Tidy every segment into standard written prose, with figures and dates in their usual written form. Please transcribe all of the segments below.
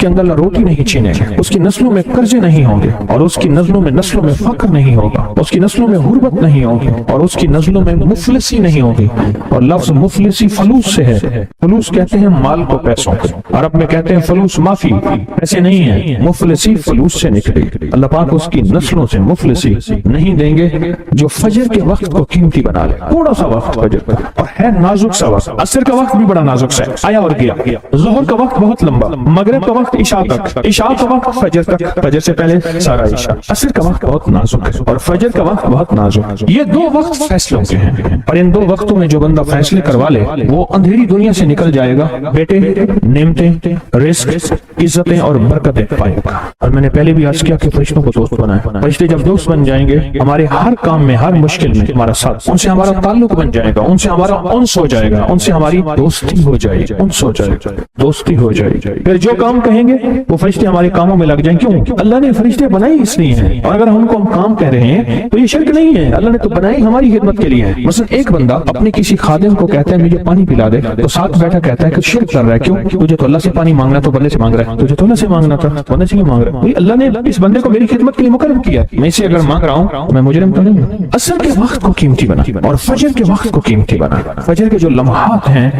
کے اندر اللہ روٹی نہیں چھینے گا، اس کی نسلوں میں قرضے نہیں ہوں گے، اور اس کی نسلوں میں فقر نہیں ہوگا، اس کی نسلوں میں غربت نہیں ہوگی، اور اس کی نسلوں میں مفلسی نہیں ہوگی۔ اور لفظ مفلسی فلوس سے ہے، فلوس کہتے ہیں مال کو پیسوں کو، عرب میں کہتے ہیں فلوس معافی، ایسے نہیں ہے، مفلسی فلوس سے نکلے۔ اللہ پاک اس کی نسلوں سے مفلسی نہیں دیں گے جو فجر کے وقت کو قیمتی بنا لے۔ تھوڑا سا وقت فجر کا، اور ہے نازک سا وقت، عصر کا وقت بھی بڑا نازک سا ہے، آیا اور گیا، ظہر کا وقت بہت لمبا، مغرب کا وقت عشاء تک، عشاء کا وقت فجر تک، فجر سے پہلے سارا عشاء، عصر کا وقت بہت نازک ہے، اور فجر کا وقت بہت نازک۔ یہ دو وقت فیصلوں کے ہیں، اور ان دو وقتوں میں جو بندہ فیصلے کروا لے وہ اندھیری دنیا سے نکل جائے گا، بیٹے نعمتیں، رزق، عزتیں اور برکتیں پائے گا۔ اور میں نے پہلے بھی عرض کیا کہ فرشتوں کو دوست بنائے، فرشتے جب دوست بن جائیں گے ہمارے ہر کام میں، ہر مشکل میں ہمارا ساتھ، ان سے ہمارا تعلق بن جائے گا، ان سے ہمارا انس ہو جائے گا، ان سے ہماری دوستی ہو جائے گی، انس ہو جائے گا، دوستی ہو جائے گی۔ پھر جو کام کہیں گے وہ فرشتے ہمارے کاموں میں لگ جائیں۔ کیوں؟ اللہ نے فرشتے بنائے اس لیے ہیں، اور اگر ہم کو ہم کام کہہ رہے ہیں تو یہ شرک نہیں ہے، اللہ نے تو بنائی ہماری خدمت کے لیے ہے۔ مثلا ایک بندہ اپنے کسی خادم کو کہتا ہے مجھے پانی پلا دے، تو ساتھ بیٹھا کہتا ہے کہ شرک کر رہا ہے۔ کیوں؟ تجھے تو اللہ سے پانی مانگنا تو بندے سے مانگ رہا ہے، تجھے تو اللہ سے مانگنا تھا، بندے سے کیوں مانگ رہا ہے؟ اللہ نے اس بندے کو میری خدمت کے لیے مقرر کیا، میں اسے اگر مانگ رہا ہوں میں مجرم تو نہیں ہوں۔ عصر کے وقت کو قیمتی بنا اور فجر کے وقت کو قیمتی بنا۔ فجر کے جو لمحات ہیں،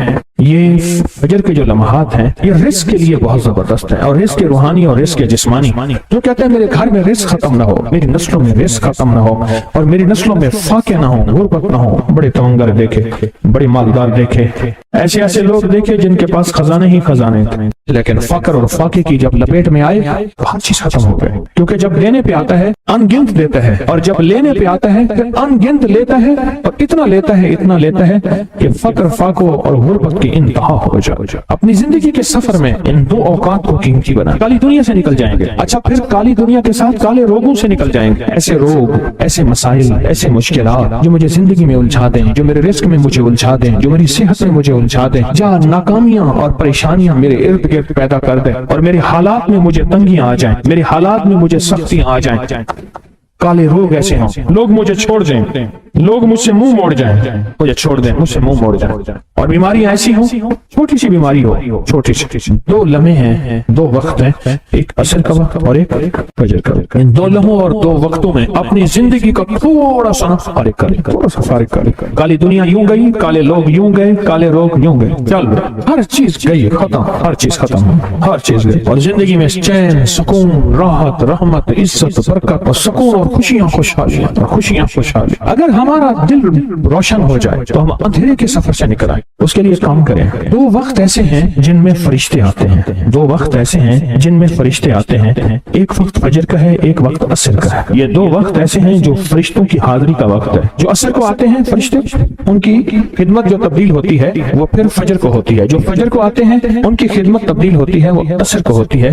یہ فجر کے جو لمحات ہیں یہ رزق کے لیے بہت زبردست ہے، اور رزق روحانی اور رزق جسمانی۔ جو کہتے ہیں میرے گھر میں رزق ختم نہ ہو، میری نسلوں میں رزق ختم نہ ہو، اور میری نسلوں میں فاقے نہ ہو، غربت نہ ہو، بڑے توانگر دیکھے، بڑے مالدار دیکھے، ایسے لوگ دیکھے جن کے پاس خزانے ہی خزانے تھے، لیکن فقر اور فاقے کی جب لپیٹ میں آئے تو ہر چیز ختم ہو گئے۔ کیونکہ جب دینے پہ آتا ہے ان گنت دیتا ہے، اور جب لینے پہ آتا ہے پھر ان گنت لیتا ہے، اور اتنا لیتا ہے کہ فقر، فاقوں اور غربت کی انتہا ہو جائے۔ اپنی زندگی کے سفر میں ان دو اوقات کو قیمتی بنا۔ کالی دنیا سے نکل جائیں گے، اچھا پھر کالی دنیا کے ساتھ کالے روگوں سے نکل جائیں گے۔ ایسے روگ، ایسے مسائل، ایسے مشکلات جو مجھے زندگی میں الجھا دیں، جو میرے رزق میں مجھے الجھا دیں، جو میری صحت میں مجھے الجھا دیں، جہاں ناکامیاں اور پریشانیاں میرے ارد گرد پیدا کر دیں، اور میرے حالات میں مجھے تنگیاں آ جائیں، میرے حالات میں مجھے سختیاں آ جائیں، کالے روگ ایسے ہوں، لوگ مجھے چھوڑ دیں، لوگ مجھ سے منہ موڑ جائیں، مجھے چھوڑ دیں، مجھ سے منہ موڑ جائیں، اور بیماریاں ایسی ہوں، چھوٹی سی بیماری ہو، چھوٹی سی۔ دو لمحے ہیں، دو وقت ہیں، ایک عصر کا وقت اور ایک فجر کا وقت۔ ان دو لمحوں اور دو وقتوں میں اپنی زندگی کا تھوڑا سا فارغ کر۔ کالی دنیا یوں گئی، کالے لوگ یوں گئے، کالے روگ یوں گئے، چل ہر چیز گئی ختم، ہر چیز ختم، ہر چیز گئی، اور زندگی میں چین، سکون، راحت، رحمت، عزت، برکت اور سکون اور خوشیاں خوشحالی۔ اگر ہمارا دل روشن ہو جائے تو ہم اندھیرے کے سفر سے نکل آئیں۔ اس کے لیے کام کریں۔ دو وقت ایسے ہیں جن میں فرشتے آتے ہیں، دو وقت ایسے ہیں جن میں فرشتے آتے ہیں، ایک وقت فجر کا ہے، ایک وقت عصر کا ہے۔ یہ دو وقت ایسے ہیں جو فرشتوں کی حاضری کا وقت ہے۔ جو عصر کو آتے ہیں فرشتے، ان کی خدمت جو تبدیل ہوتی ہے وہ پھر فجر کو ہوتی ہے۔ جو فجر کو آتے ہیں ان کی خدمت تبدیل ہوتی ہے، وہ عصر کو ہوتی ہے۔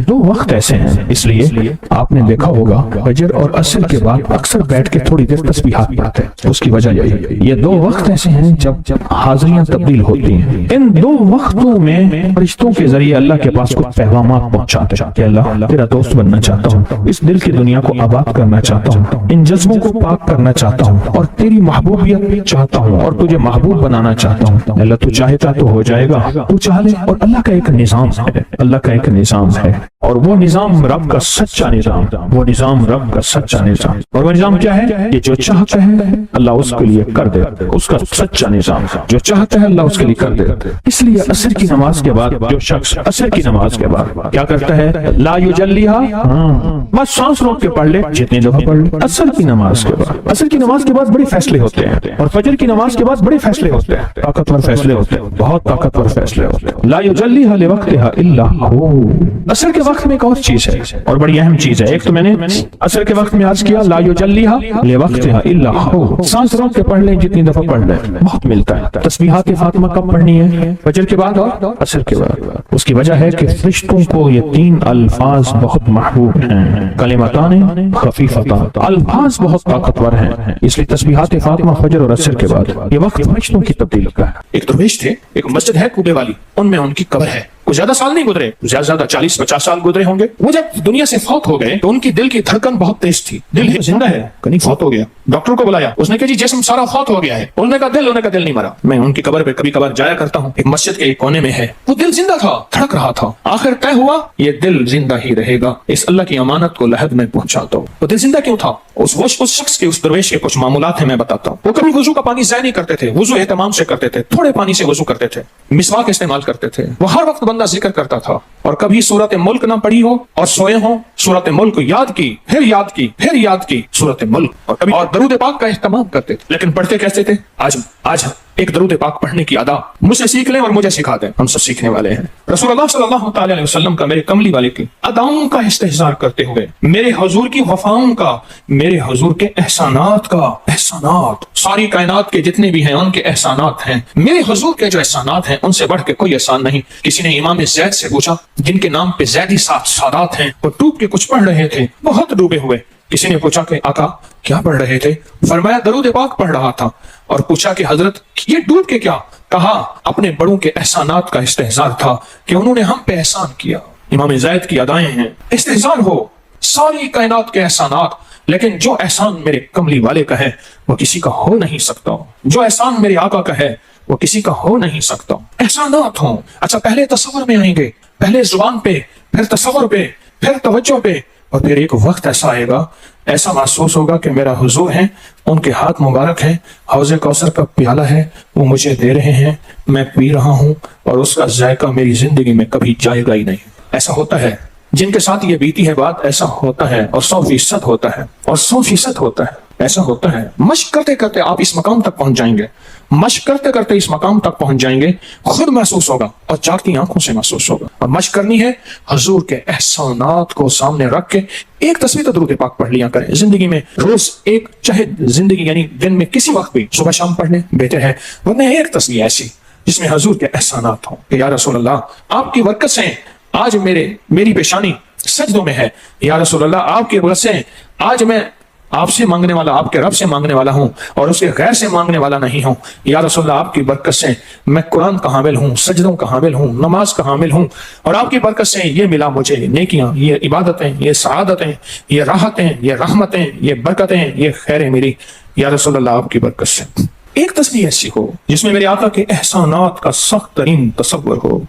دو وقت ایسے ہیں، اس لیے آپ نے دیکھا ہوگا فجر اور عصر کے بعد اکثر بیٹھ کے تھوڑی دیر تسبیحات پڑھتے ہیں۔ اس کی وجہ یہی ہے، یہ دو وقت ایسے ہیں جب حاضریاں تبدیل ہوتی ہیں۔ ان دو وقتوں میں فرشتوں کے ذریعے اللہ کے پاس کچھ پیغامات پہنچاتے ہیں کہ اللہ تیرا دوست بننا چاہتا ہوں، اس دل کی دنیا کو آباد کرنا چاہتا ہوں، ان جذبوں کو پاک کرنا چاہتا ہوں، اور تیری محبوبیت چاہتا ہوں، اور تجھے محبوب بنانا چاہتا ہوں۔ اللہ تو چاہتا تو ہو جائے گا، تو چاہ لے۔ اور اللہ کا ایک نظام ہے، اللہ کا ایک نظام ہے، اور وہ نظام رب کا سچا نظام، وہ نظام رب کا سچا نظام۔ اور وہ نظام کیا ہے کہ جو چاہتا ہے اللہ اس کے لیے کر دے، اس کا سچا نظام جو چاہتا ہے اللہ اس کے لیے کر دے۔ اس لیے عصر کی نماز کے بعد جو شخص عصر کی نماز کے بعد کیا کرتا ہے، لا یجلیھا، بس سانس روک کے پڑھ لے، جتنی دفعہ پڑھ لے۔ عصر کی نماز کے بعد، عصر کی نماز کے بعد بڑے فیصلے ہوتے ہیں، اور فجر کی نماز کے بعد بڑے فیصلے ہوتے ہیں، طاقتور فیصلے ہوتے ہیں، بہت طاقتور فیصلے ہوتے ہیں۔ لا یجلیھا لوقتھا الا هو۔ عصر کے وقت میں ایک اور چیز ہے، اور بڑی اہم چیز ہے۔ ایک تو میں نے عصر کے وقت میں عرض کیا لا یجلیھا لوقتھا الا هو، سانس روک کے پڑھ لیں، جتنی دفعہ پڑھ لیں، بہت ملتا ہے۔ تسبیحات فاطمہ کب پڑھنی ہے؟ فجر کے بعد اور عصر کے بعد۔ اس کی وجہ ہے کہ فرشتوں کو یہ تین الفاظ بہت محبوب ہیں، کلمتان خفیفتان، الفاظ بہت طاقتور ہیں، اس لیے تسبیحات فاطمہ فجر اور عصر کے بعد یہ وقت فرشتوں کی تبدیل کا ہے۔ ایک درویش تھے، ایک مسجد ہے کوبے والی، ان میں ان کی قبر ہے، कुछ ज्यादा साल नहीं गुजरे, ज्यादा 40-50 साल गुजरे होंगे। वो जब दुनिया से फौत हो गए तो उनकी दिल की धड़कन बहुत तेज थी। दिल जिंदा है, कहीं फौत हो गया। डॉक्टर को बुलाया, उसने कहा जी जिस्म सारा फौत हो गया है। उन्होंने कहा दिल नहीं मरा। मैं उनकी कब्र पे कभी कभार जाया करता हूँ, एक मस्जिद के एक कोने में है। वो दिल जिंदा था, धड़क रहा था। आखिर तय हुआ ये दिल जिंदा ही रहेगा, इस अल्लाह की अमानत को लहद में पहुंचा दो। वो दिल जिंदा क्यों था? उस शख्स के, उस दरवेश के कुछ मामूलात है, मैं बताता हूँ। वो कभी वजू का पानी ज़ाया नहीं करते थे, वजू एहतमाम से करते थे, थोड़े पानी से वजू करते थे, मिसवाक इस्तेमाल करते थे। वो हर वक्त बंदा जिक्र करता था, और कभी सूरत मुल्क ना पढ़ी हो और सोए हो, सूरत मुल्क याद की, फिर याद की, फिर याद की सूरत मुल्क, और कभी और दरूद पाक का इस्तेमाल करते थे। लेकिन पढ़ते कैसे थे? आज एक दरूद पाक पढ़ने की अदा मुझसे सीख लें और मुझे सिखा दें, हम सब सीखने वाले हैं। रसूलुल्लाह सल्लल्लाहु अलैहि वसल्लम का, मेरे कमली वाले की अदाओं का इस्तेहज़ार करते हुए, मेरे हुजूर की वफाओं का, मेरे हुजूर के एहसानात का, एहसानात सारी कायनात के जितने भी हैं उनके एहसानात हैं। मेरे हुजूर के जो एहसानात हैं उनसे बढ़ के कोई एहसान नहीं। किसी ने इमाम ज़ैद से पूछा, जिनके नाम पे ज़ैदी सादात हैं, वो डूब के कुछ पढ़ रहे थे, बहुत डूबे हुए। किसी ने पूछा कि आका क्या पढ़ रहे थे? फरमाया दरूद पाक पढ़ रहा था। और पूछा कि हजरत ये डूब के क्या? कहा अपने बड़ों के एहसानात का इस्तेहज़ार था कि उन्होंने हम पे एहसान किया। इमाम ज़ैद की अदाएं हैं, इस्तेहज़ार हो सारी कायनात के एहसानात, लेकिन जो एहसान मेरे कमली वाले का है वो किसी का हो नहीं सकता। जो एहसान मेरे आका का है वो किसी का हो नहीं सकता। एहसानात हो। अच्छा, पहले तसव्वुर में आएंगे, पहले जुबान पे, फिर तसव्वुर पे, फिर तवज्जो पे, और फिर एक वक्त ऐसा आएगा, ऐसा महसूस होगा कि मेरा हुजूर है, उनके हाथ मुबारक है, हौज़े कौसर का प्याला है, वो मुझे दे रहे हैं, मैं पी रहा हूँ, और उसका जायका मेरी जिंदगी में कभी जाएगा ही नहीं। ऐसा होता है जिनके साथ ये बीती है बात, ऐसा होता है, और 100% होता है, और 100% होता है। ऐसा होता है। मश्क करते करते आप इस मकाम तक पहुंच जाएंगे, मश्क करते करते इस मकाम तक पहुंच जाएंगे, खुद महसूस होगा और जागती आंखों से महसूस होगा। और मश्क करनी है हुजूर के एहसानात को सामने रख के। एक तस्वीर तो दरूद पाक पढ़ लिया करें जिंदगी में, रोज एक, चाहे जिंदगी यानी दिन में किसी वक्त भी सुबह शाम पढ़ लें, बेहतर है। वरना एक तस्वीर ऐसी जिसमें हुजूर के एहसानात हों कि या रसूल अल्लाह आपकी बरकत से आज मेरी पेशानी सजदों में है, या रसूल अल्लाह आपकी बरकत से आज मैं आपसे मांगने वाला, आपके रब से मांगने वाला हूं और उसके गैर से मांगने वाला नहीं हूं। या रसूलल्लाह आपकी बरकत से मैं कुरान का हामिल हूं, सजदों का हामिल हूं, नमाज का हामिल हूं, और आपकी बरकत से ये मिला मुझे नेकियां, ये इबादतें, ये सआदतें, ये राहतें, ये रहमतें, ये बरकतें, ये खैरें मिली। या रसूलल्लाह आपकी बरकत से एक तस्वीर ऐसी हो जिसमें मेरे आका के एहसानात का सख्त तरीन तसव्वुर हो,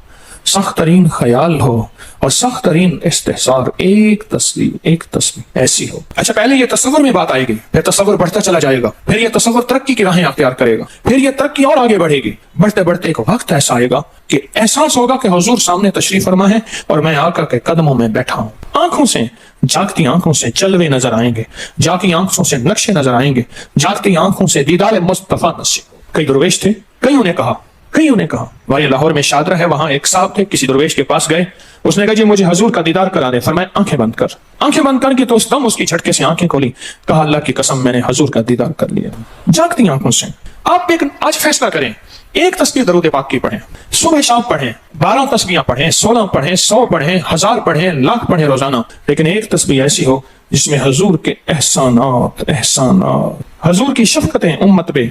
सख्त तरीन ख्याल हो और सख्त तरीन इस्तेहसार। एक तस्वीर ऐसी हो। अच्छा, पहले ये तसव्वुर में बात आएगी, फिर तसव्वुर बढ़ता चला जाएगा, फिर ये तसव्वुर तरक्की की राहें अख्तियार करेगा, फिर ये तरक्की और आगे बढ़ेगी। बढ़ते बढ़ते एक वक्त ऐसा आएगा कि एहसास होगा कि हुजूर सामने तशरीफ फरमा है और मैं आका के कदमों में बैठा हूं। आंखों से, जागती आंखों से जलवे नजर आएंगे, जागती आंखों से नक्शे नजर आएंगे, जागती आंखों से दीदार मुस्तफा नसीब। कई दरवेश थे, कईयों ने कहा भाई लाहौर में शादरा है, वहां एक साहब थे, किसी दरवेश के पास गए, उसने कहा जी मुझे हुजूर का दीदार करा दे। फरमाया आंखें बंद कर। आंखें बंद करके तो उस दम उसकी झटके से आंखें खोली, कहा अल्लाह की कसम मैंने हुजूर का दीदार कर लिया। जागती आंखों से आप एक आज फैसला करें, एक तस्बीह दरूद पाक की पढ़ें, सुबह शाम पढ़ें, 12 तस्बीहां पढ़ें, 16 पढ़ें, 100 पढ़ें, 1000 पढ़ें, लाख पढ़ें रोजाना, लेकिन एक तस्बीह ऐसी हो जिसमें हुजूर के एहसानात, हुजूर की शफकतें उम्मत पे,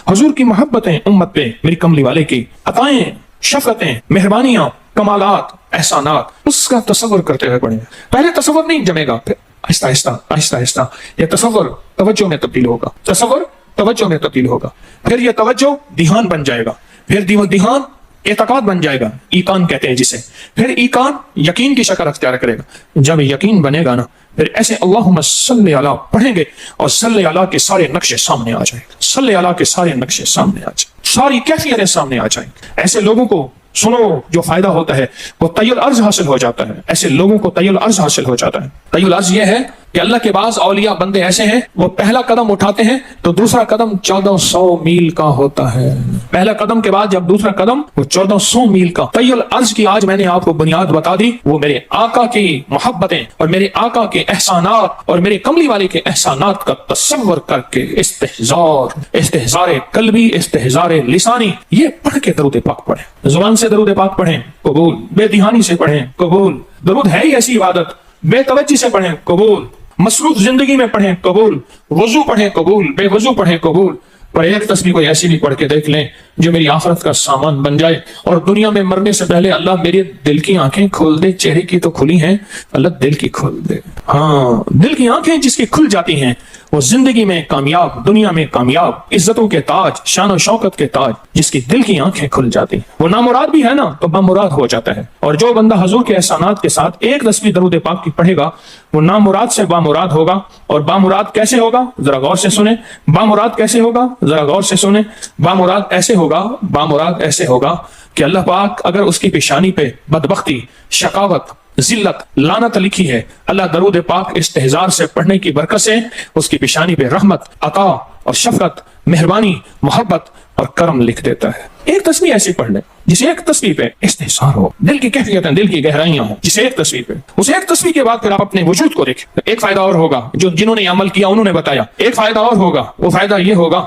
हुजूर की मोहब्बतें उम्मत पे, मेरी कमली वाले की अताएं, शफकतें, मेहरबानियां, कमालात, एहसानात, उसका तसव्वुर करते हुए पढ़ें। पहले तसव्वुर नहीं जमेगा, फिर आहिस्ता आहिस्ता यह तसव्वुर तवज्जो में तब्दील होगा, तसव्वुर तवज्जो में तब्दील होगा, फिर यह तवज्जो ध्यान बन जाएगा, फिर ध्यान एतकाद बन जाएगा, ईकान कहते हैं जिसे, फिर ईकान यकीन की शक्ल अख्तियार करेगा। जब यकीन बनेगा ना, फिर ऐसे अल्लाहुम्मा सल्ली अला पढ़ेंगे और सल्ली अला के सारे नक्शे सामने आ जाएंगे, सल्ली अला के सारे नक्शे सामने आ जाएंगे, सारी कैफियतें सामने आ जाएंगी। ऐसे लोगों को सुनो जो फायदा होता है वो तय्युल अर्ज हासिल हो जाता है, ऐसे लोगों को तय्युल अर्ज हासिल हो जाता है। तय्युल अर्ज ये है कि अल्लाह के पास औलिया बंदे ऐसे हैं, वो पहला कदम उठाते हैं तो दूसरा कदम 1400 मील का होता है। पहला कदम के बाद जब दूसरा कदम, वो 1400 मील का। तय्युल अर्ज की आज मैंने आपको बुनियाद बता दी। वो मेरे आका की मोहब्बतें और मेरे आका के एहसानात और मेरे कमली वाले के एहसानात का तसव्वुर करके इस्तेहज़ार कल्बी, इस्तेहज़ार लिसानी, ये पढ़ के दरूद पाक पढ़ें, जुबान से दरूद पाक पढ़ें, कबूल, बेदिहानी से पढ़ें, कबूल। दरूद है ही ऐसी इबादत, बेतवज्जी से पढ़ें, कबूल, मसरूफ जिंदगी में पढ़ें, कबूल, वजू पढ़ें, कबूल, बेवजू पढ़ें, कबूल, पर एक तस्बीह कोई ऐसी भी पढ़ के देख लें जो मेरी आखिरत का सामान बन जाए, और दुनिया में मरने से पहले अल्लाह मेरे दिल की आंखें खोल दे। चेहरे की तो खुली हैं, अल्लाह दिल की खोल दे। हाँ, दिल की आंखें जिसकी खुल जाती हैं वो जिंदगी में कामयाब, दुनिया में कामयाब, इज्जतों के ताज, शान और शौकत के ताज। जिसकी दिल की आंखें खुल जाती, वो नामुराद भी है ना तो बामुराद हो जाता है। और जो बंदा हुजूर के एहसानात के साथ एक तस्बीह दरूद पाक की पढ़ेगा वो नामुराद से बामुराद होगा। और बामुराद कैसे होगा, जरा गौर से सुने। बामुराद कैसे होगा, जरा गौर से सुने। बामुराद ऐसे होगा, बामुराद ऐसे होगा कि अल्लाह पाक अगर उसकी पेशानी पे बदबख्ती, शकावत, जिल्लत, लानत लिखी है, अल्लाह दरूद पाक इस्तेहजार से पढ़ने की बरकत से उसकी पेशानी पे रहमत, अता और शफकत, मेहरबानी, मोहब्बत और करम लिख देता है। एक तस्बीह ऐसी पढ़ ले जिसे एक तस्बीह पे इस्तेहसार हो, दिल की कैफियतें, दिल की गहराइयां हो, जिसे एक तस्बीह पे, उसे एक तस्बीह के बाद फिर आप अपने वजूद को देखें। एक फायदा और होगा जो जिन्होंने अमल किया उन्होंने बताया। एक फायदा और होगा, वो फायदा ये होगा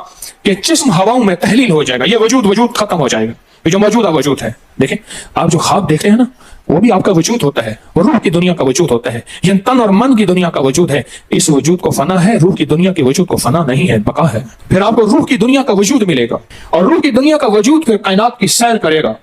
कि जिस्म हवाओं में तहलील हो जाएगा, ये वजूद खत्म हो जाएगा, ये जो मौजूदा वजूद है। देखें, आप जो ख्वाब देखते हैं ना वो भी आपका वजूद होता है, वो रूह की दुनिया का वजूद होता है। ये तन और मन की दुनिया का वजूद है। इस वजूद को फना है, रूह की दुनिया के वजूद को फना नहीं है, बका है। फिर आपको रूह की दुनिया का वजूद मिलेगा और रूह की दुनिया का वजूद फिर कायनात की सैर करेगा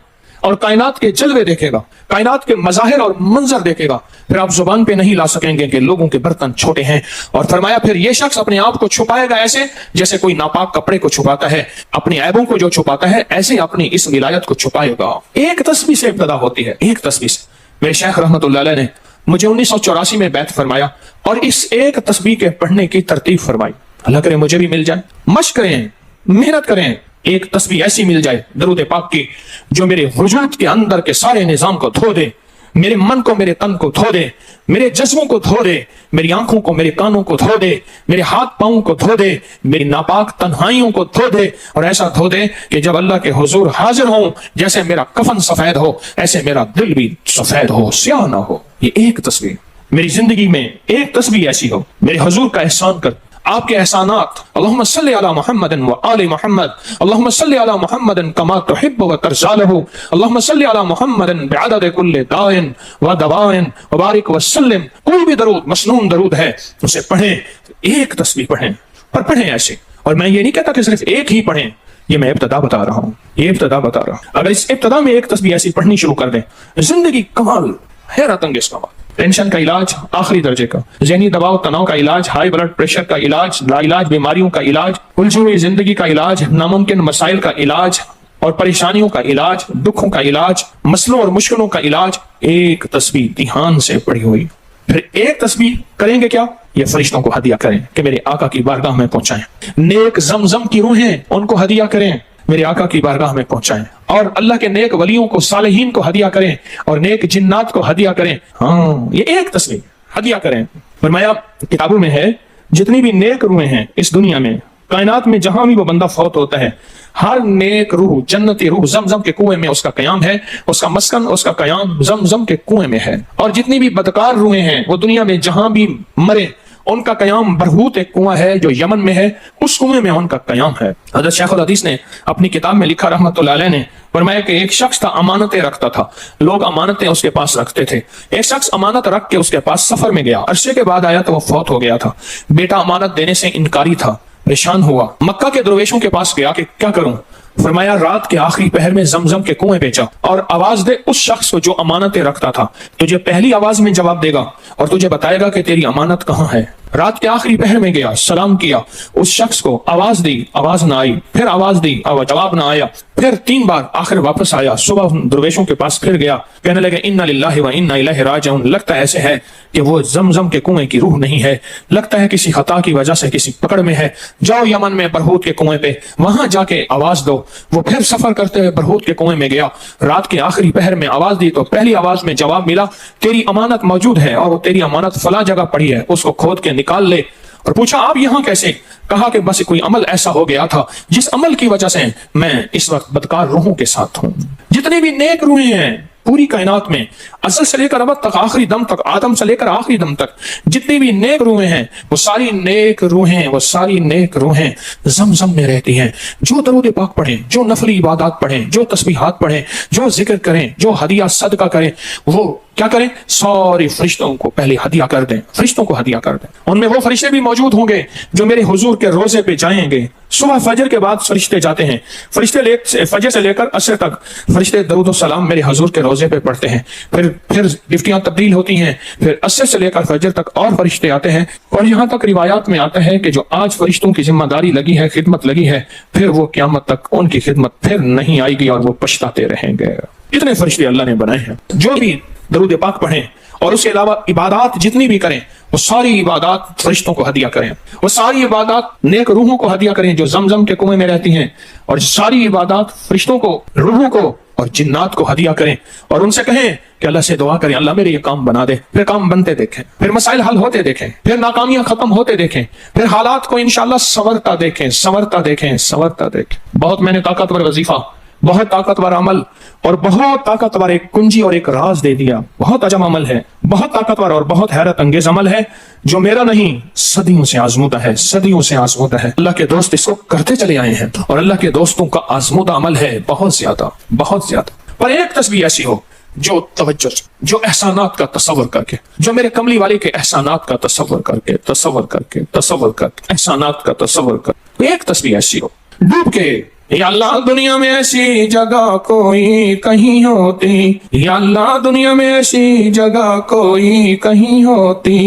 और कायनात के जलवे देखेगा, कायनात के मज़ाहिर और मंजर देखेगा। फिर आप जुबान पे नहीं ला सकेंगे कि लोगों के बर्तन छोटे हैं। और फरमाया फिर ये शख्स अपने आप को छुपाएगा ऐसे जैसे कोई नापाक कपड़े को छुपाता है, अपने ऐबों को जो छुपाता है ऐसे अपनी इस विलायत को छुपाएगा। एक तस्बीह से इब्तदा होती है, एक तस्बीह से। मेरे शेख रहमतुल्लाह अलैह ने मुझे 1984 में बैत फरमाया और इस एक तस्बीह के पढ़ने की तरतीब फरमाई। अल्लाह करे मुझे भी मिल जाए। मशक करें, मेहनत करें, एक तस्बीह ऐसी मिल जाए दरूद पाक की जो मेरे वजूद के अंदर के सारे निजाम को धो दे, मेरे मन को, मेरे तन को धो दे, मेरे जज्बों को धो दे, मेरी आंखों को, मेरे कानों को धो दे, मेरे हाथ पांवों को धो दे, मेरी नापाक तन्हाइयों को धो दे। और ऐसा धो दे कि जब अल्लाह के हुजूर हाजिर हो, जैसे मेरा कफन सफेद हो ऐसे मेरा दिल भी सफेद हो, स्याह ना हो। ये एक तस्बीह मेरी जिंदगी में, एक तस्बीह ऐसी हो। मेरे हुजूर का एहसान कर, आपके एहसानात। अल्लाहुम्मा सल्ली अला मुहम्मदिन व आले मुहम्मद, अल्लाहुम्मा सल्ली अला मुहम्मदिन कमा तुहिब्बु व तरज़ालहु, अल्लाहुम्मा सल्ली अला मुहम्मदिन बिअदद कुल्लि दाइन व दवाइन व बारिक व सल्लिम। कोई भी दरूद, मसनून दरूद है, उसे पढ़ें, एक तस्बीह पढ़ें, पर पढ़ें ऐसे। और मैं ये नहीं कहता कि सिर्फ एक ही पढ़ें, ये मैं इब्तदा बता रहा हूँ, ये इब्तदा बता रहा हूँ। अगर इस इब्तदा में एक तस्बीह ऐसी पढ़नी शुरू कर दें, जिंदगी कमाल, हैरत अंगेज कमाल। टेंशन का इलाज आखिरी दर्जे का, ज़हनी दबाव तनाव का इलाज, हाई ब्लड प्रेशर का इलाज, लाइलाज बीमारियों का इलाज, उलझी हुई जिंदगी का इलाज, नामुमकिन मसाइल का इलाज और परेशानियों का इलाज, दुखों का इलाज, मसलों और मुश्किलों का इलाज, एक तस्बीह ध्यान से पढ़ी हुई। फिर एक तस्बीह करेंगे क्या, ये फरिश्तों को हदिया करें कि मेरे आका की बारगाह में पहुंचाएं। नेक जमजम की रूहें उनको हदिया करें, मेरे आका की बारगाह में पहुंचाएं। और अल्लाह के नेक वलियों को, सालेहीन को हदिया करें और नेक जिन्नात को हदिया करें। हाँ, ये एक तस्बीह हदिया करें। फरमाया किताबों में है, जितनी भी नेक रूहें हैं इस दुनिया में, कायनात में जहां भी वो बंदा फौत होता है, हर नेक रूह, जन्नती रूह जमजम के कुएं में उसका कयाम है, उसका मस्कन, उसका कयाम जमजम के कुएं में है। और जितनी भी बदकार रूहें हैं वो दुनिया में जहां भी मरे, उनका कयाम बरहूत एक कुआं है जो यमन में है, उस कुएं में उनका कयाम है। हज़रत शेखुल हदीस ने अपनी किताब में लिखा रहमतुल्लाह अलैह ने, फरमाया कि एक शख्स था, अमानतें रखता था, लोग अमानतें उसके पास रखते थे। एक शख्स अमानत रख के उसके पास सफर में गया, अरसे के बाद आया तो वो फौत हो गया था। बेटा अमानत देने से इनकारी था, परेशान हुआ, मक्का के दरवेशों के पास गया कि क्या करूं। फरमाया रात के आखिरी पहर में जमजम के कुएं पे जा और आवाज दे उस शख्स को जो अमानतें रखता था, तुझे पहली आवाज में जवाब देगा और तुझे बताएगा कि तेरी अमानत कहां है। रात के आखिरी पहर में गया, सलाम किया, उस शख्स को आवाज दी, आवाज ना आई, फिर आवाज दी, जवाब ना आया, फिर 3 बार, आखिर वापस आया। सुबह दरवेशों के पास फिर गया, कहने लगे इन्ना लिल्लाहि व इन्ना इलैहि राजिऊन। लगता है ऐसे है कि वो जमजम के कुएं की रूह नहीं है, लगता है किसी खता की वजह से किसी पकड़ में है। जाओ यमन में बरहूत के कुएं पे, वहां जाके आवाज दो। वो फिर सफर करते हुए बरहूत के कुएं में गया, रात के आखिरी पहर में आवाज दी तो पहली आवाज में जवाब मिला, तेरी अमानत मौजूद है और वो तेरी अमानत फला जगह पड़ी है, उसको खोद के निकाल ले। और पूछा आप यहां कैसे? कहा कि बस कोई अमल ऐसा हो गया था जिस अमल की वजह से मैं इस वक्त बदकार रूहों के साथ हूं। जितने भी नेक रूहें हैं पूरी कायनात में, असल से लेकर अब तक, आखिरी दम तक, आदम से लेकर आखिरी दम तक, जितनी भी नेक रूहें हैं वो सारी नेक रूहें, वो सारी नेक रूहें जमजम में रहती हैं। जो दरूद पाक पढ़ें, जो नफली इबादत पढ़ें, जो तस्बीहात पढ़ें, जो जिक्र करें, जो हदिया सदका करें, वो क्या करें, सारे फरिश्तों को पहले हदिया कर दें, फरिश्तों को हदिया कर दें। उनमें वो फरिश्ते भी मौजूद होंगे जो मेरे हुजूर के रोजे पे जाएंगे। सुबह फजर के बाद फरिश्ते जाते हैं, फरिश्ते फजर से लेकर असर तक फरिश्ते दरूद सलाम मेरे हुजूर के रोजे पे पढ़ते हैं। फिर डिफ्टियां तब्दील होती हैं, फिर असर से लेकर फजर तक और फरिश्ते आते हैं। और यहाँ तक रिवायात में आता है कि जो आज फरिश्तों की जिम्मेदारी लगी है, खिदमत लगी है, फिर वो क़यामत तक उनकी खिदमत फिर नहीं आएगी और वो पछताते रहेंगे। इतने फरिश्ते अल्लाह ने बनाए हैं। जो भी दरूद पाक पढ़ें और उसके अलावा इबादत जितनी भी करें, वो सारी इबादत फरिश्तों को हदिया करें। वो सारी इबादत नेक रूहों को हदिया करें जो जमजम के कुएं में रहती हैं, और सारी इबादत फरिश्तों को, रूहों को और जिन्नात को हदिया करें। और उनसे कहें कि अल्लाह से दुआ करें, अल्लाह मेरे ये काम बना दे। फिर काम बनते देखें, फिर मसाइल हल होते देखें, फिर नाकामियां खत्म होते देखें, फिर हालात को इंशाअल्लाह संवरता देखें, संवरता देखें, संवरता देखें। बहुत मैंने ताकतवर वजीफा, बहुत ताकतवर अमल और बहुत ताकतवर एक कुंजी और एक राज दे दिया। बहुत अजम अमल है, बहुत ताकतवर और बहुत हैरत अंगेज अमल है, जो मेरा नहीं सदियों से आजमूदा है, सदियों से आजमूदा है। अल्लाह के दोस्त इसको करते चले आए हैं और अल्लाह के दोस्तों का आजमूदा अमल है बहुत ज्यादा, बहुत ज्यादा। पर एक तस्वीर ऐसी हो जो तवज्जो, जो एहसानात का तसव्वुर करके, जो मेरे कमली वाले के एहसानात का तसव्वुर करके, तसव्वुर करके, तसव्वुर करके, एहसानात का तसव्वुर कर, एक तस्वीर ऐसी हो डूब के, या अल्लाह दुनिया में ऐसी जगह कोई कहीं होती, या अल्लाह दुनिया में ऐसी जगह कोई कहीं होती,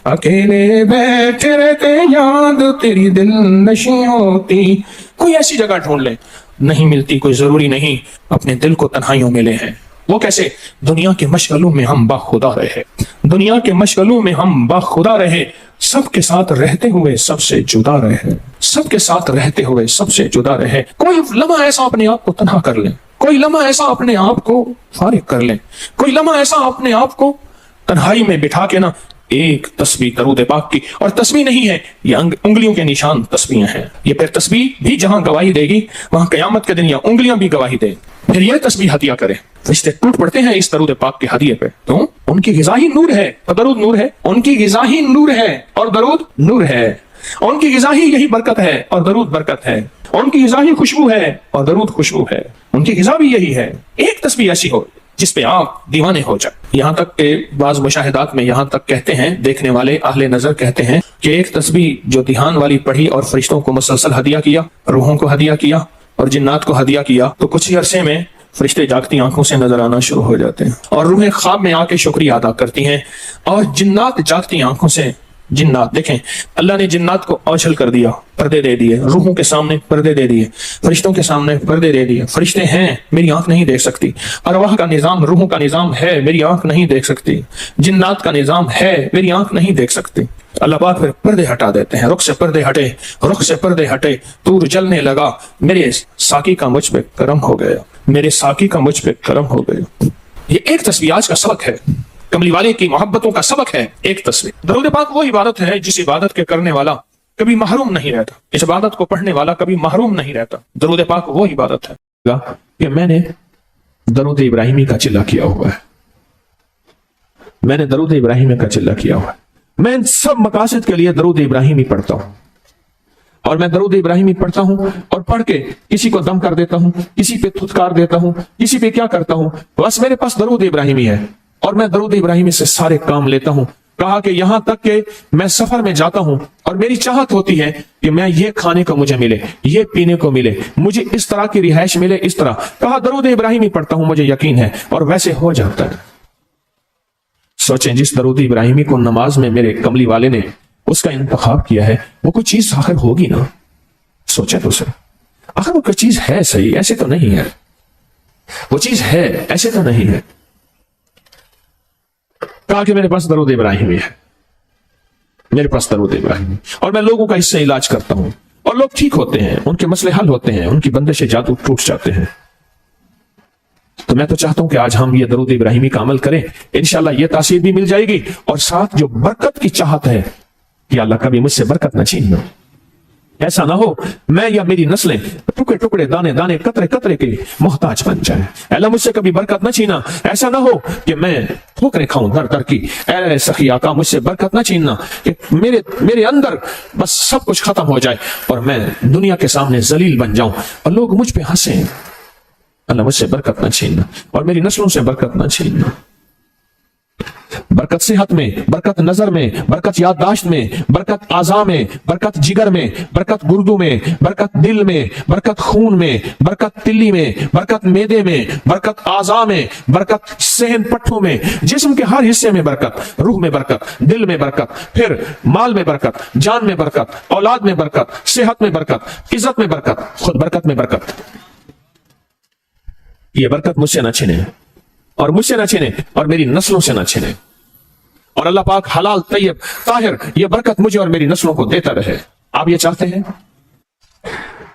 अकेले बैठे रहते याद तेरी दिल नशी होती। कोई ऐसी जगह ढूंढ ले, नहीं मिलती, कोई जरूरी नहीं अपने दिल को तन्हाइयों में ले हैं। वो कैसे, दुनिया के मशगलों में हम बाखुदा रहे, दुनिया के मशगलों में हम बाखुदा रहे, सबके साथ रहते हुए सबसे जुदा रहे, सबके साथ रहते हुए सबसे जुदा रहे। कोई लम्हा ऐसा अपने आप को तन्हा कर ले, कोई लम्हा ऐसा अपने आप को फारिग कर ले, कोई लम्हा ऐसा अपने आप को तन्हाई में बिठा के ना एक तस्बीह दरूद पाक की, और तस्बीह नहीं है ये उंगलियों के निशान तस्बीहें हैं। ये फिर तस्बीह भी जहां गवाही देगी वहां कयामत के दिन या उंगलियां भी गवाही दे। फिर ये तस्बीह हदिया करे, रिश्ते टूट पड़ते हैं इस दरूद पाक के हदिये पे। तो उनकी ग़िज़ा ही नूर है और दरूद नूर है, उनकी ग़िज़ा ही नूर है और दरूद नूर है, उनकी ग़िज़ा ही यही बरकत है और दरूद बरकत है, उनकी ग़िज़ा ही खुशबू है और दरूद खुशबू है, उनकी ग़िज़ा भी यही है। एक तस्बीह ऐसी हो जिस पे आप दीवाने हो जाए। यहाँ तक के बाज़ मुशाहिदात में यहाँ तक कहते हैं, देखने वाले अहले नजर कहते हैं कि एक तस्बीह जो ध्यान वाली पढ़ी और फरिश्तों को मुसलसल हदिया किया, रूहों को हदिया किया और जिन्नात को हदिया किया, तो कुछ ही अरसे में फरिश्ते जागती आंखों से नजर आना शुरू हो जाते हैं और रूहें ख्वाब में आके शुक्रिया अदा करती हैं, और जिन्नात जागती आंखों से, जिन्नात देखें अल्लाह ने जिन्नात को औझल कर दिया, पर्दे दे दिए, रूहों के सामने पर्दे दे दिए, फरिश्तों के सामने पर्दे दे दिए। फरिश्ते हैं, मेरी आंख नहीं देख सकती, अरवाह का निजाम, रूहों का निजाम है, मेरी आंख नहीं देख सकती, जिन्नात का निजाम है, मेरी आंख नहीं देख सकती। अल्लाह पाक फिर पर्दे हटा देते हैं, रुख से पर्दे हटे, रुख से पर्दे हटे, तूर जलने लगा, मेरे साकी का मुझ पे करम हो गया, मेरे साकी का मुझ पे करम हो गया। ये एक तस्बीह आज का सबक है, कमली वाले की मोहब्बतों का सबक है एक तस्बीह। दरूद पाक वो इबादत है जिस इबादत के करने वाला कभी महरूम नहीं रहता, इस इबादत को पढ़ने वाला कभी महरूम नहीं रहता। दरूद पाक वो इबादत है कि मैंने दरूद इब्राहिमी का चिल्ला किया हुआ है, मैंने दरूद इब्राहिमी का चिल्ला किया हुआ है। मैं इन सब मकासद के लिए दरूद इब्राहिमी पढ़ता हूं, और मैं दरूद इब्राहिमी पढ़ता हूं और पढ़ के किसी को दम कर देता हूं, किसी पे थुतकार देता हूं, किसी पे क्या करता हूं, बस मेरे पास दरूद इब्राहिमी है और मैं दरूद इब्राहिमी से सारे काम लेता हूं। कहा कि यहां तक कि मैं सफर में जाता हूं और मेरी चाहत होती है कि मैं ये खाने को मुझे मिले, ये पीने को मिले, मुझे इस तरह की रिहाइश मिले, इस तरह। कहा दरूद इब्राहिमी पढ़ता हूं, मुझे यकीन है, और वैसे हो जाता है। सोचें, जिस दरूद इब्राहिमी को नमाज में मेरे कमली वाले ने उसका इंतखाब किया है, वो कोई चीज आखिर होगी ना। सोचें तो सही, आखिर वो कोई चीज है सही, ऐसे तो नहीं है, वो चीज है ऐसे तो नहीं है। कहा कि मेरे पास दरूद इब्राहिमी है, मेरे पास दरूद इब्राहिमी, और मैं लोगों का इससे इलाज करता हूं और लोग ठीक होते हैं, उनके मसले हल होते हैं, उनकी बंदिशें जादू टूट जाते हैं। तो मैं तो चाहता हूं कि आज हम ये दरूद इब्राहिमी का अमल करें, इंशाल्लाह ये तासीर भी मिल जाएगी, और साथ जो बरकत की चाहत है कि अल्लाह कभी मुझसे बरकत न छीनना। ऐसा ना हो मैं या मेरी नस्लें टुकड़े टुकड़े, दाने दाने, कतरे कतरे के मोहताज बन जाए। अल्लाह मुझसे कभी बरकत न छीना। ऐसा ना हो कि मैं ठोकरें खाऊं दर दर की, ऐ सखी आका मुझसे बरकत न छीनना, कि मेरे अंदर बस सब कुछ खत्म हो जाए और मैं दुनिया के सामने जलील बन जाऊं और लोग मुझ पे हंसें। अल्लाह मुझसे बरकत न छीनना और मेरी नस्लों से बरकत न छीनना। बरकत सेहत में, बरकत नजर में, बरकत याददाश्त में, बरकत आज़ा में, बरकत जिगर में, बरकत गुर्दों में, बरकत दिल में, बरकत खून में, बरकत तिल्ली में, बरकत मेदे में, बरकत आज़ा में, बरकत सहन पट्टों में, जिस्म के हर हिस्से में बरकत, रूह में बरकत, दिल में बरकत, फिर माल में बरकत, जान में बरकत, औलाद में बरकत, सेहत में बरकत, इज्जत में बरकत, खुद बरकत में बरकत। ये बरकत मुझसे न छिने और मुझसे न छिने और मेरी नस्लों से न छिने, और अल्लाह पाक हलाल तैयब ताहिर ये बरकत मुझे और मेरी नस्लों को देता रहे। आप ये चाहते हैं?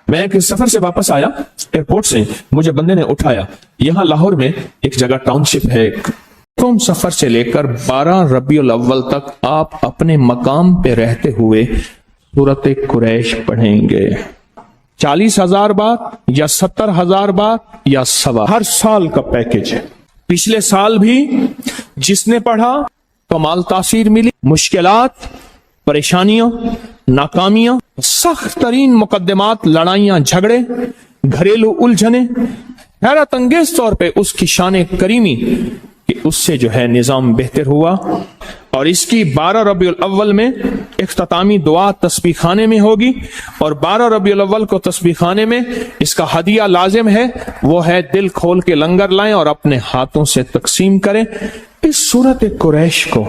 मैं एक सफर से वापस आया, एयरपोर्ट से मुझे बंदे ने उठाया। यहां लाहौर में एक जगह टाउनशिप है, तुम सफर से लेकर 12 रबीउल अव्वल तक आप अपने मकाम पे रहते हुए सूरत कुरैश पढ़ेंगे। 40,000 बार या 70,000 बार या सवा, हर साल का पैकेज है। पिछले साल भी जिसने पढ़ा कमाल तासीर मिली, मुश्किलात, परेशानियां, नाकामियां, सख्त तरीन मुकद्दमात, लड़ाइयां, झगड़े, घरेलू उलझने, हैरत अंगेज तौर पे उसकी शान करीमी कि उससे जो है निजाम बेहतर हुआ। और इसकी 12 रबीउल अव्वल में इख्तितामी दुआ तस्बीह खाने में होगी, और 12 रबीउल अव्वल को तस्बीह खाने में इसका हदिया लाजिम है, वो है दिल खोल के लंगर लाएं और अपने हाथों से तकसीम करें इस सूरत कुरैश को।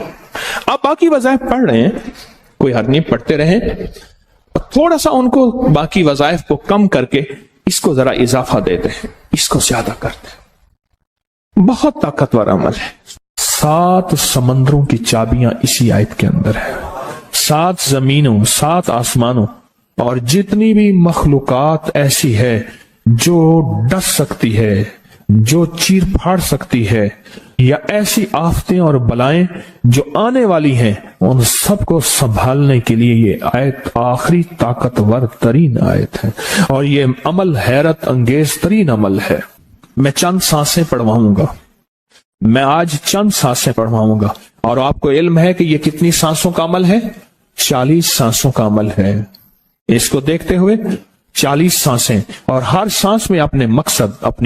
आप बाकी वज़ाइफ पढ़ रहे हैं, कोई हर नहीं, पढ़ते रहें, और थोड़ा सा उनको बाकी वज़ाइफ को कम करके इसको जरा इजाफा देते हैं, इसको ज्यादा करते हैं। बहुत ताकतवर अमल है। 7 समंदरों की चाबियां इसी आयत के अंदर है। 7 जमीनों, 7 आसमानों और जितनी भी मखलूकात ऐसी है जो डस सकती है, जो चीर फाड़ सकती है, या ऐसी आफतें और बलाएं जो आने वाली हैं, उन सबको संभालने के लिए ये आयत आखिरी ताकतवर तरीन आयत है। और ये अमल हैरत अंगेज तरीन अमल है। मैं चंद सांसें पढ़वाऊंगा, मैं आज चंद सांसें पढ़वाऊंगा, और आपको इल्म है कि ये कितनी सांसों का अमल है? 40 सांसों का अमल है। इसको देखते हुए 40 सांसें, और हर सांस में अपने मकसद, अपनी